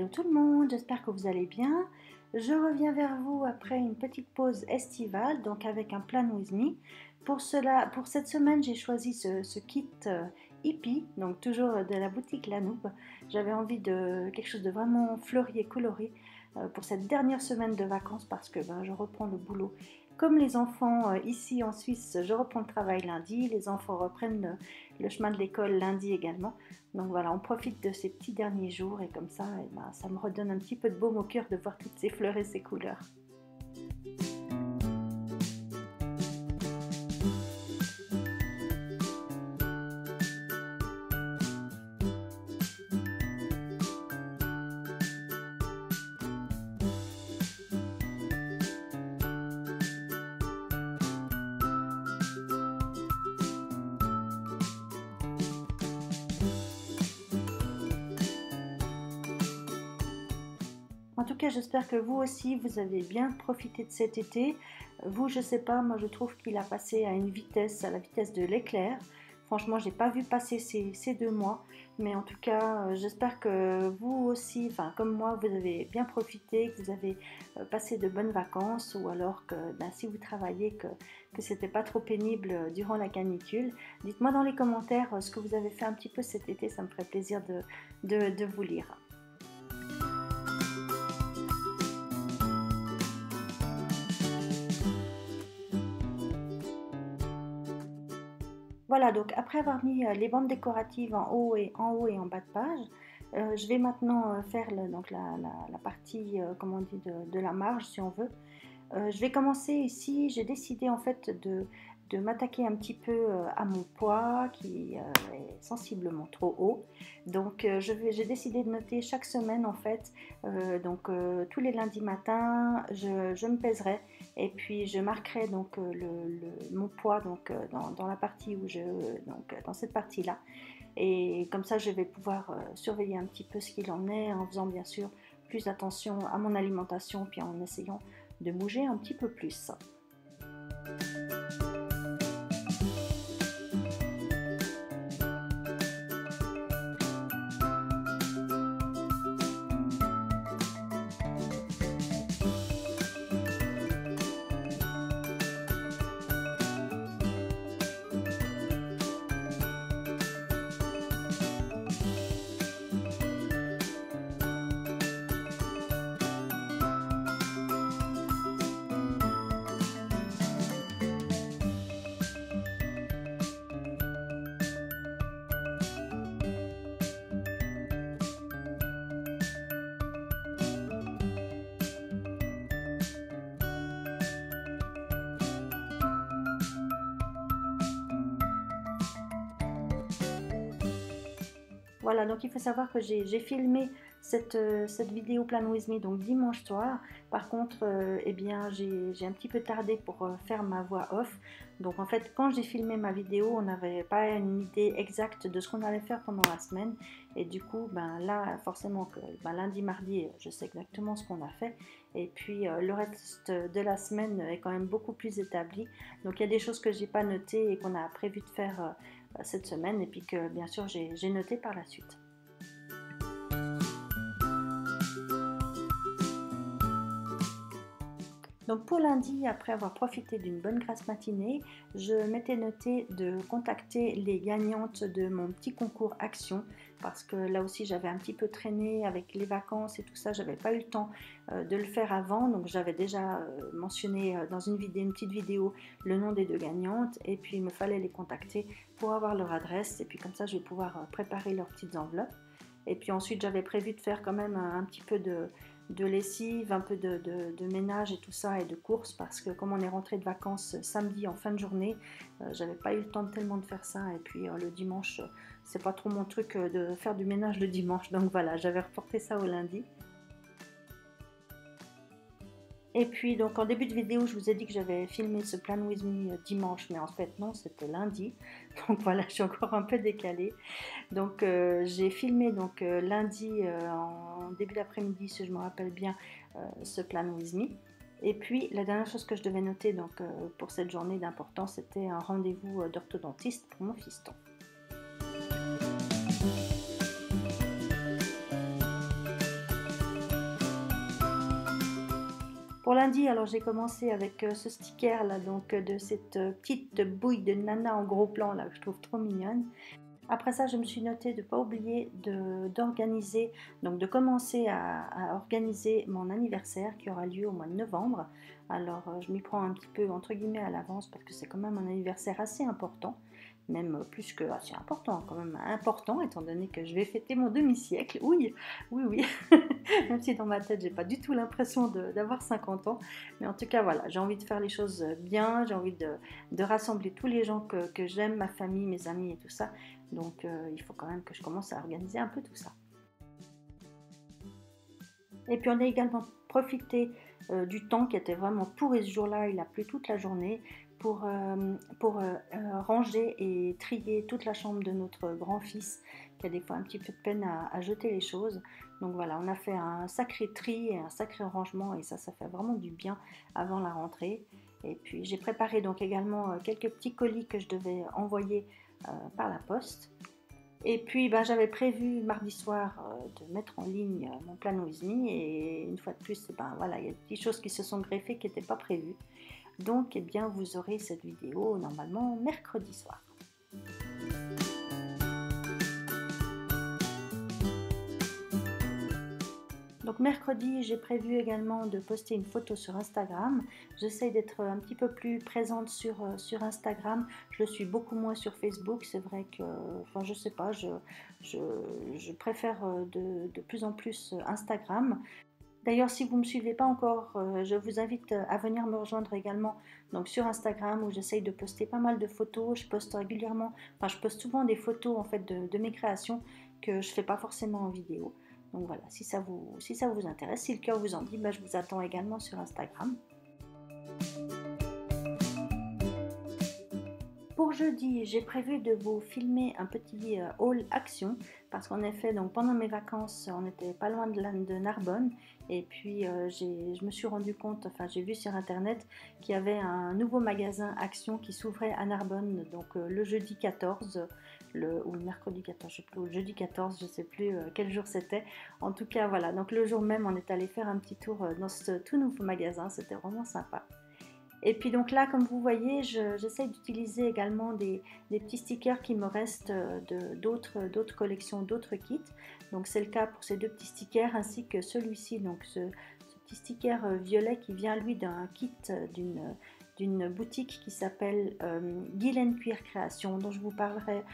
Hello tout le monde, j'espère que vous allez bien. Je reviens vers vous après une petite pause estivale, donc avec un plan with me. Pour cette semaine, j'ai choisi ce kit hippie, donc toujours de la boutique Lanoub. J'avais envie de quelque chose de vraiment fleuri et coloré pour cette dernière semaine de vacances parce que je reprends le boulot. Comme les enfants ici en Suisse, je reprends le travail lundi, les enfants reprennent le chemin de l'école lundi également. Donc voilà, on profite de ces petits derniers jours et comme ça, ça me redonne un petit peu de baume au cœur de voir toutes ces fleurs et ces couleurs. En tout cas, j'espère que vous aussi, vous avez bien profité de cet été. Vous, je sais pas, moi je trouve qu'il a passé à une vitesse, à la vitesse de l'éclair. Franchement, j'ai pas vu passer ces 2 mois, mais en tout cas, j'espère que vous aussi, enfin comme moi, vous avez bien profité, que vous avez passé de bonnes vacances, ou alors que si vous travaillez, que c'était pas trop pénible durant la canicule. Dites-moi dans les commentaires ce que vous avez fait un petit peu cet été, ça me ferait plaisir de vous lire. Voilà, donc après avoir mis les bandes décoratives en haut et en bas de page, je vais maintenant faire donc la partie, comment on dit, de la marge si on veut. Je vais commencer ici, j'ai décidé en fait de m'attaquer un petit peu à mon poids qui est sensiblement trop haut. Donc j'ai décidé de noter chaque semaine en fait, tous les lundis matins, je me pèserai et puis je marquerai donc mon poids donc, dans la partie où dans cette partie-là. Et comme ça, je vais pouvoir surveiller un petit peu ce qu'il en est en faisant bien sûr plus attention à mon alimentation puis en essayant de bouger un petit peu plus. Voilà, donc il faut savoir que j'ai filmé cette vidéo Plan With Me donc dimanche soir. Par contre, j'ai un petit peu tardé pour faire ma voix off. Donc en fait, quand j'ai filmé ma vidéo, on n'avait pas une idée exacte de ce qu'on allait faire pendant la semaine. Et du coup, là, forcément, lundi, mardi, je sais exactement ce qu'on a fait. Et puis le reste de la semaine est quand même beaucoup plus établi. Donc il y a des choses que j'ai pas notées et qu'on a prévu de faire cette semaine et puis que bien sûr j'ai noté par la suite. Donc pour lundi, après avoir profité d'une bonne grasse matinée, je m'étais noté de contacter les gagnantes de mon petit concours Action parce que là aussi j'avais un petit peu traîné avec les vacances et tout ça, j'avais pas eu le temps de le faire avant, donc j'avais déjà mentionné dans une petite vidéo le nom des 2 gagnantes et puis il me fallait les contacter pour avoir leur adresse et puis comme ça je vais pouvoir préparer leurs petites enveloppes. Et puis ensuite j'avais prévu de faire quand même un petit peu de lessive, un peu de ménage et tout ça et de courses parce que comme on est rentré de vacances samedi en fin de journée, j'avais pas eu le temps tellement de faire ça et puis le dimanche c'est pas trop mon truc de faire du ménage le dimanche, donc voilà, j'avais reporté ça au lundi. Et puis donc en début de vidéo je vous ai dit que j'avais filmé ce Plan With Me dimanche, mais en fait non, c'était lundi, donc voilà, je suis encore un peu décalée. Donc j'ai filmé donc lundi en début d'après-midi, si je me rappelle bien, ce Plan With Me. Et puis la dernière chose que je devais noter donc, pour cette journée d'importance, c'était un rendez-vous d'orthodontiste pour mon fiston. lundi, alors j'ai commencé avec ce sticker là, donc de cette petite bouille de Nana en gros plan là, que je trouve trop mignonne. Après ça, je me suis notée de ne pas oublier d'organiser, donc de commencer à organiser mon anniversaire qui aura lieu au mois de novembre. Alors, je m'y prends un petit peu entre guillemets à l'avance parce que c'est quand même un anniversaire assez important, même plus que assez important, quand même important étant donné que je vais fêter mon demi-siècle. Oui, oui, oui. Même si dans ma tête, j'ai pas du tout l'impression d'avoir 50 ans. Mais en tout cas, voilà, j'ai envie de faire les choses bien, j'ai envie de rassembler tous les gens que j'aime, ma famille, mes amis et tout ça. Donc il faut quand même que je commence à organiser un peu tout ça. Et puis on a également profité du temps qui était vraiment pourri ce jour-là, il a plu toute la journée, pour ranger et trier toute la chambre de notre grand-fils qui a des fois un petit peu de peine à jeter les choses. Donc voilà, on a fait un sacré tri et un sacré rangement et ça fait vraiment du bien avant la rentrée. Et puis j'ai préparé donc également quelques petits colis que je devais envoyer par la poste. Et puis j'avais prévu mardi soir de mettre en ligne mon plan With Me et une fois de plus, voilà, il y a des choses qui se sont greffées qui n'étaient pas prévues. Donc eh bien, vous aurez cette vidéo normalement mercredi soir. Donc mercredi, j'ai prévu également de poster une photo sur Instagram. J'essaye d'être un petit peu plus présente sur Instagram. Je le suis beaucoup moins sur Facebook. C'est vrai que, enfin je sais pas, je préfère de plus en plus Instagram. D'ailleurs, si vous ne me suivez pas encore, je vous invite à venir me rejoindre également donc sur Instagram où j'essaye de poster pas mal de photos. Je poste régulièrement, enfin je poste souvent des photos en fait de mes créations que je ne fais pas forcément en vidéo. Donc voilà, si ça vous intéresse, si le cœur vous en dit, je vous attends également sur Instagram. Pour jeudi, j'ai prévu de vous filmer un petit haul action parce qu'en effet, donc pendant mes vacances, on n'était pas loin de Narbonne et puis je me suis rendu compte, enfin j'ai vu sur internet qu'il y avait un nouveau magasin action qui s'ouvrait à Narbonne, donc le jeudi 14, ou le mercredi 14, je sais plus, ou le jeudi 14, je ne sais plus quel jour c'était. En tout cas, voilà, donc le jour même, on est allé faire un petit tour dans ce tout nouveau magasin, c'était vraiment sympa. Et puis donc là, comme vous voyez, j'essaye d'utiliser également des petits stickers qui me restent d'autres collections, d'autres kits. Donc c'est le cas pour ces deux petits stickers ainsi que celui-ci, donc ce petit sticker violet qui vient lui d'un kit d'une boutique qui s'appelle Guylaine Cuir Création, dont je vous reparlerai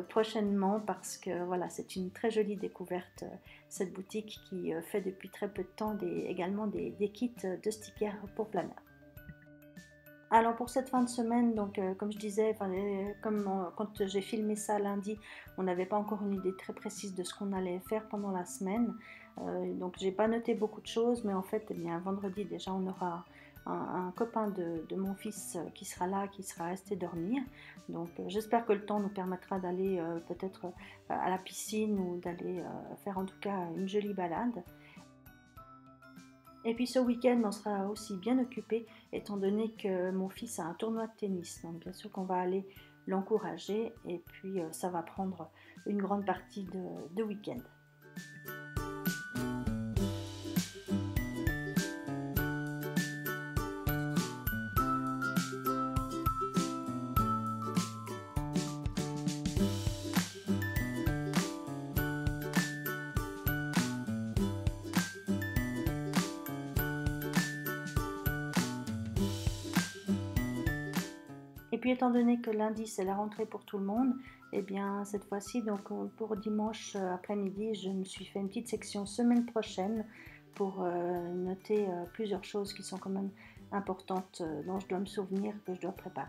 prochainement parce que voilà, c'est une très jolie découverte, cette boutique qui fait depuis très peu de temps également des kits de stickers pour planeur. Alors pour cette fin de semaine, donc comme je disais, quand j'ai filmé ça lundi, on n'avait pas encore une idée très précise de ce qu'on allait faire pendant la semaine. Donc j'ai pas noté beaucoup de choses, mais en fait, eh bien, vendredi déjà, on aura un copain de mon fils qui sera là, qui sera resté dormir. Donc j'espère que le temps nous permettra d'aller peut-être à la piscine ou d'aller faire en tout cas une jolie balade. Et puis ce week-end, on sera aussi bien occupé étant donné que mon fils a un tournoi de tennis. Donc bien sûr qu'on va aller l'encourager et puis ça va prendre une grande partie de week-end. Et puis étant donné que lundi c'est la rentrée pour tout le monde, et bien cette fois-ci donc pour dimanche après-midi, je me suis fait une petite section semaine prochaine pour noter plusieurs choses qui sont quand même importantes dont je dois me souvenir, que je dois préparer.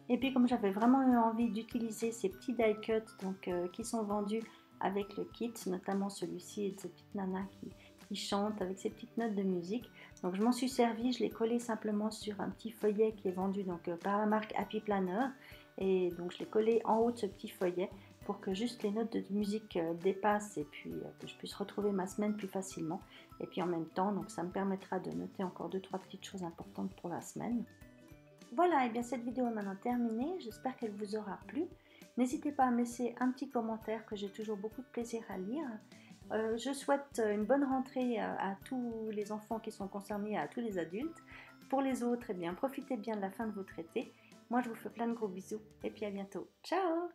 Et puis comme j'avais vraiment eu envie d'utiliser ces petits die cuts donc, qui sont vendus avec le kit, notamment celui-ci et de cette petite nana qui chante avec ses petites notes de musique. Donc je m'en suis servi, je l'ai collé simplement sur un petit feuillet qui est vendu donc, par la marque Happy Planner. Et donc je l'ai collé en haut de ce petit feuillet pour que juste les notes de musique dépassent et puis que je puisse retrouver ma semaine plus facilement. Et puis en même temps, donc ça me permettra de noter encore 2-3 petites choses importantes pour la semaine. Voilà, et bien cette vidéo est maintenant terminée, j'espère qu'elle vous aura plu. N'hésitez pas à me laisser un petit commentaire que j'ai toujours beaucoup de plaisir à lire. Je souhaite une bonne rentrée à tous les enfants qui sont concernés, à tous les adultes. Pour les autres, eh bien, profitez bien de la fin de votre été. Moi, je vous fais plein de gros bisous et puis à bientôt. Ciao!